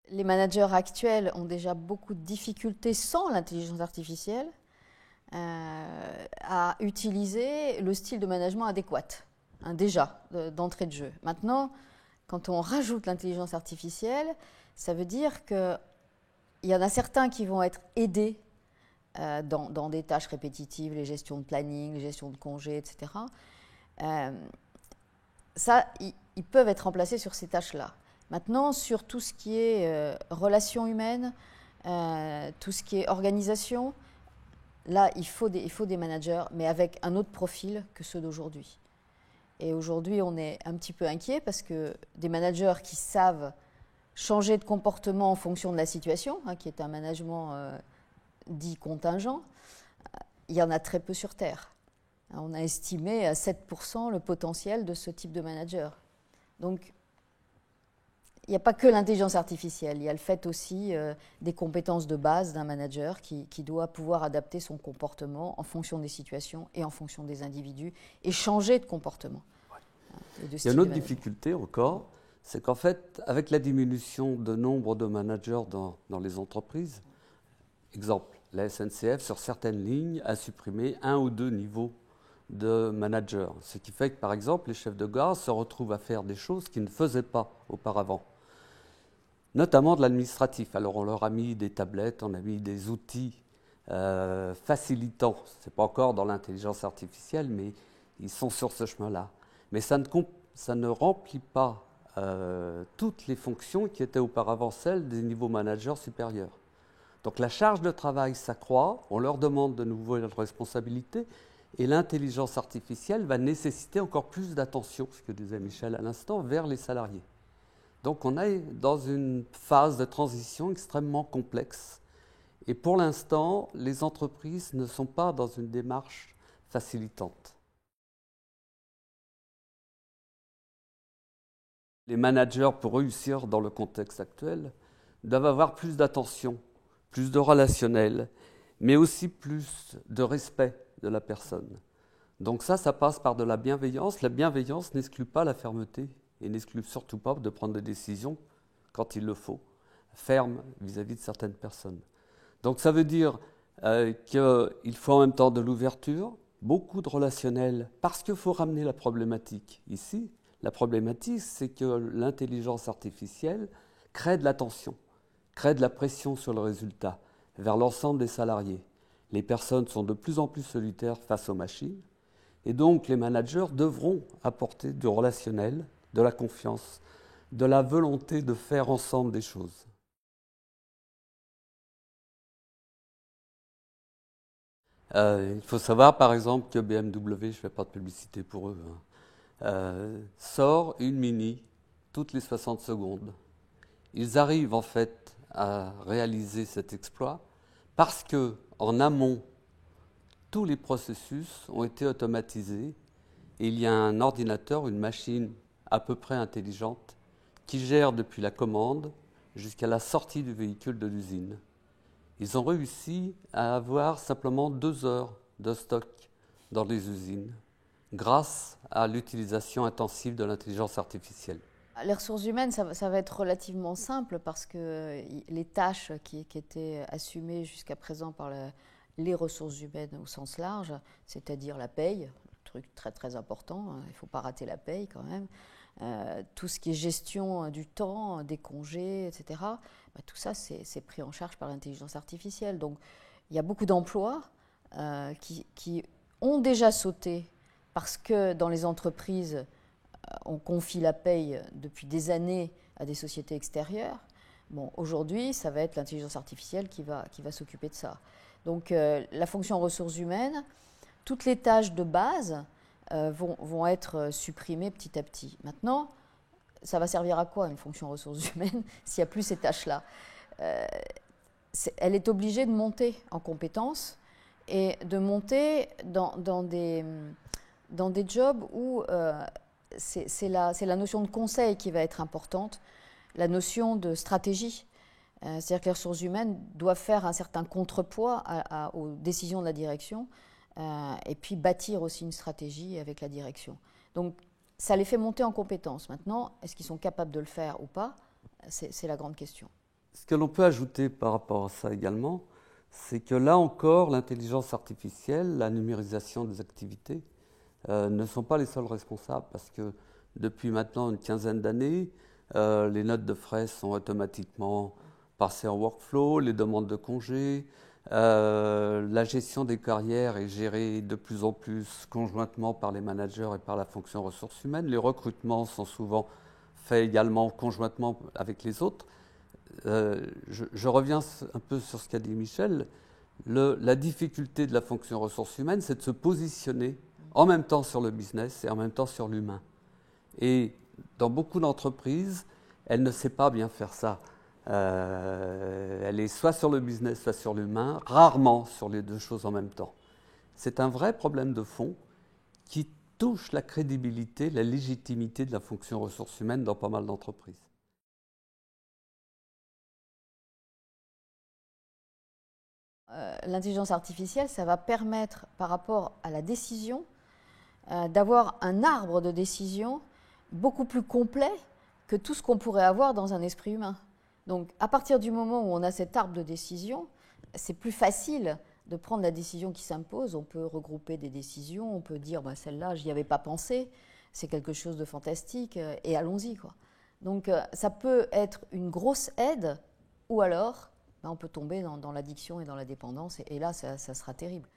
les managers actuels ont déjà beaucoup de difficultés sans l'intelligence artificielle à utiliser le style de management adéquat, hein, déjà, d'entrée de jeu. Maintenant, quand on rajoute l'intelligence artificielle, ça veut dire qu'il y en a certains qui vont être aidés dans des tâches répétitives, les gestions de planning, les gestions de congés, etc. Ça, ils peuvent être remplacés sur ces tâches-là. Maintenant, sur tout ce qui est relations humaines, tout ce qui est organisation, là, il faut des managers, mais avec un autre profil que ceux d'aujourd'hui. Et aujourd'hui, on est un petit peu inquiet parce que des managers qui savent changer de comportement en fonction de la situation, hein, qui est un management dit contingent, il y en a très peu sur Terre. On a estimé à 7% le potentiel de ce type de manager. Donc, il n'y a pas que l'intelligence artificielle, il y a le fait aussi des compétences de base d'un manager qui doit pouvoir adapter son comportement en fonction des situations et en fonction des individus et changer de comportement. Il y a une autre difficulté encore, c'est qu'en fait, avec la diminution de nombre de managers dans les entreprises, exemple, la SNCF, sur certaines lignes, a supprimé 1 ou 2 niveaux de managers. Ce qui fait que, par exemple, les chefs de gare se retrouvent à faire des choses qu'ils ne faisaient pas auparavant, notamment de l'administratif. Alors, on leur a mis des tablettes, on a mis des outils facilitants. Ce n'est pas encore dans l'intelligence artificielle, mais ils sont sur ce chemin-là. Mais ça ne remplit pas toutes les fonctions qui étaient auparavant celles des niveaux managers supérieurs. Donc la charge de travail s'accroît, on leur demande de nouvelles responsabilités et l'intelligence artificielle va nécessiter encore plus d'attention, ce que disait Michel à l'instant, vers les salariés. Donc on est dans une phase de transition extrêmement complexe et pour l'instant, les entreprises ne sont pas dans une démarche facilitante. Les managers, pour réussir dans le contexte actuel, doivent avoir plus d'attention, plus de relationnel, mais aussi plus de respect de la personne. Donc ça passe par de la bienveillance. La bienveillance n'exclut pas la fermeté et n'exclut surtout pas de prendre des décisions quand il le faut, fermes vis-à-vis de certaines personnes. Donc ça veut dire qu'il faut en même temps de l'ouverture, beaucoup de relationnel, parce qu'il faut ramener la problématique ici. La problématique, c'est que l'intelligence artificielle crée de la tension, crée de la pression sur le résultat vers l'ensemble des salariés. Les personnes sont de plus en plus solitaires face aux machines et donc les managers devront apporter du relationnel, de la confiance, de la volonté de faire ensemble des choses. Il faut savoir par exemple que BMW, je ne fais pas de publicité pour eux, sort une Mini toutes les 60 secondes. Ils arrivent en fait à réaliser cet exploit parce qu'en amont, tous les processus ont été automatisés et il y a un ordinateur, une machine à peu près intelligente qui gère depuis la commande jusqu'à la sortie du véhicule de l'usine. Ils ont réussi à avoir simplement 2 heures de stock dans les usines grâce à l'utilisation intensive de l'intelligence artificielle. Les ressources humaines, ça va être relativement simple parce que les tâches qui étaient assumées jusqu'à présent par les ressources humaines au sens large, c'est-à-dire la paye, truc très très important, il ne faut pas rater la paye quand même, tout ce qui est gestion du temps, des congés, etc., tout ça c'est pris en charge par l'intelligence artificielle. Donc il y a beaucoup d'emplois qui ont déjà sauté parce que dans les entreprises, on confie la paye depuis des années à des sociétés extérieures. Bon, aujourd'hui, ça va être l'intelligence artificielle qui va s'occuper de ça. Donc la fonction ressources humaines, toutes les tâches de base vont être supprimées petit à petit. Maintenant, ça va servir à quoi une fonction ressources humaines s'il n'y a plus ces tâches-là? Elle est obligée de monter en compétences et de monter dans des jobs où c'est la notion de conseil qui va être importante, la notion de stratégie. C'est-à-dire que les ressources humaines doivent faire un certain contrepoids aux décisions de la direction et puis bâtir aussi une stratégie avec la direction. Donc ça les fait monter en compétences. Maintenant, est-ce qu'ils sont capables de le faire ou pas? C'est la grande question. Ce que l'on peut ajouter par rapport à ça également, c'est que là encore, l'intelligence artificielle, la numérisation des activités ne sont pas les seuls responsables, parce que depuis maintenant une quinzaine d'années, les notes de frais sont automatiquement passées en workflow, les demandes de congés, la gestion des carrières est gérée de plus en plus conjointement par les managers et par la fonction ressources humaines. Les recrutements sont souvent faits également conjointement avec les autres. Je reviens un peu sur ce qu'a dit Michel. La difficulté de la fonction ressources humaines, c'est de se positionner en même temps sur le business et en même temps sur l'humain. Et dans beaucoup d'entreprises, elle ne sait pas bien faire ça. Elle est soit sur le business, soit sur l'humain, rarement sur les deux choses en même temps. C'est un vrai problème de fond qui touche la crédibilité, la légitimité de la fonction ressources humaines dans pas mal d'entreprises. L'intelligence artificielle, ça va permettre, par rapport à la décision, d'avoir un arbre de décision beaucoup plus complet que tout ce qu'on pourrait avoir dans un esprit humain. Donc, à partir du moment où on a cet arbre de décision, c'est plus facile de prendre la décision qui s'impose. On peut regrouper des décisions, on peut dire celle-là, j'y avais pas pensé, c'est quelque chose de fantastique, et allons-y, quoi. Donc, ça peut être une grosse aide, ou alors on peut tomber dans l'addiction et dans la dépendance, et là, ça sera terrible.